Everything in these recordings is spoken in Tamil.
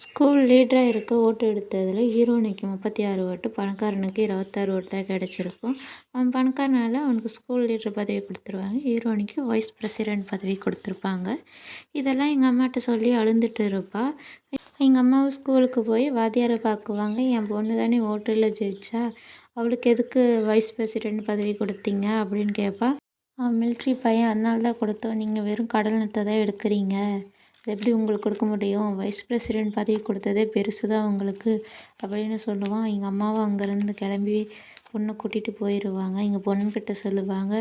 ஸ்கூல் லீடரா இருக்க ஓட்டு எடுத்ததில ஹீரோயினுக்கு 36 ஓட்டு, பணக்காரனுக்கு 26 ஓட்டு தான் கிடைச்சிருக்கும். அவன் பணக்காரனால அவனுக்கு ஸ்கூல் லீடர் பதவி கொடுத்துருவாங்க. ஹீரோயினுக்கு வைஸ் பிரசிடென்ட் பதவி கொடுத்துருப்பாங்க. இதெல்லாம் எங்கள் அம்மாட்ட சொல்லி அழுந்துட்டு இருப்பா. எங்கள் அம்மாவும் ஸ்கூலுக்கு போய் வாத்தியாரை பார்க்குவாங்க. என் பொண்ணு தானே ஓட்டில் ஜெயிச்சா, அவளுக்கு எதுக்கு வைஸ் பிரசிடென்ட் பதவி கொடுத்தீங்க அப்படின்னு கேட்பா. அவன் மிலிட்ரி பையன், அதனால தான் கொடுத்தோம். நீங்கள் வெறும் கடல் நத்தை தான் எடுக்கிறீங்க. அது எப்படி உங்களுக்கு கொடுக்க முடியும்? வைஸ் பிரசிடென்ட் பதவி கொடுத்ததே பெருசு தான் உங்களுக்கு அப்படின்னு சொல்லுவான். எங்கள் அம்மாவும் அங்கேருந்து கிளம்பி பொண்ணை கூட்டிகிட்டு போயிடுவாங்க. எங்கள் பொண்ணுக்கிட்ட சொல்லுவாங்க,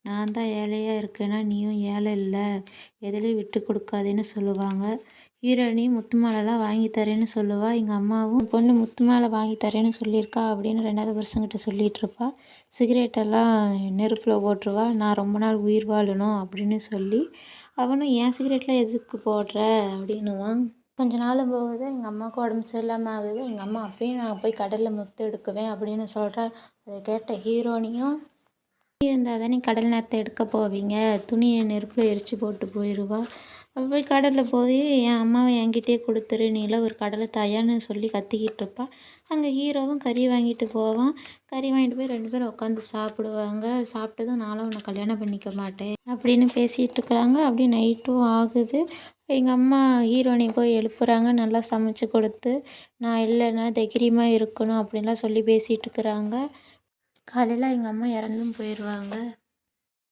நான் தான் ஏழையாக இருக்கேன்னா நீயும் ஏழை இல்லை, எதுலேயும் விட்டு கொடுக்காதேன்னு சொல்லுவாங்க. ஹீரோயினி முத்து மாலைலாம் வாங்கி தரேன்னு சொல்லுவா. எங்கள் அம்மாவும் பொண்ணு முத்து மாலை வாங்கி தரேன்னு சொல்லியிருக்கா அப்படின்னு 2வது வருஷங்கிட்ட சொல்லிகிட்டு இருப்பா. சிகரெட்டெல்லாம் நெருப்பில் போட்டுருவா. நான் ரொம்ப நாள் உயிர் வாழணும் அப்படின்னு சொல்லி, அவனும் என் சிகரெட்டில் எதுக்கு போடுற அப்படின்னுவான். கொஞ்ச நாள் போகுது, எங்கள் அம்மாவுக்கு உடம்பு சரியில்லாமல் ஆகுது. எங்கள் அம்மா அப்பயும் நான் போய் கடலில் முத்து எடுக்குவேன் அப்படின்னு சொல்கிறா. அதை கேட்ட ஹீரோனியும், இருந்தால் தானே கடல் நேரத்தை எடுக்க போவீங்க, துணியை நெருப்பில் எரித்து போட்டு போயிடுவா. அவள் போய் கடலில் போய் என் அம்மாவை என்கிட்டயே கொடுத்துரு, நீலாம் ஒரு கடலை தாயான்னு சொல்லி கத்திக்கிட்டு இருப்பா. அங்கே ஹீரோவும் கறி வாங்கிட்டு போவான். கறி வாங்கிட்டு போய் 2 பேரும் உட்காந்து சாப்பிடுவாங்க. சாப்பிட்டதும் நானும் உன்னை கல்யாணம் பண்ணிக்க மாட்டேன் அப்படின்னு பேசிகிட்டு இருக்கிறாங்க. அப்படி நைட்டும் ஆகுது. எங்கள் அம்மா ஹீரோயினை போய் எழுப்புறாங்க, நல்லா சமைச்சு கொடுத்து. நான் இல்லைன்னா தைரியமாக இருக்கணும் அப்படின்லாம் சொல்லி பேசிகிட்டு இருக்கிறாங்க. காலையில் எங்கள் அம்மா இறந்தும் போயிடுவாங்க.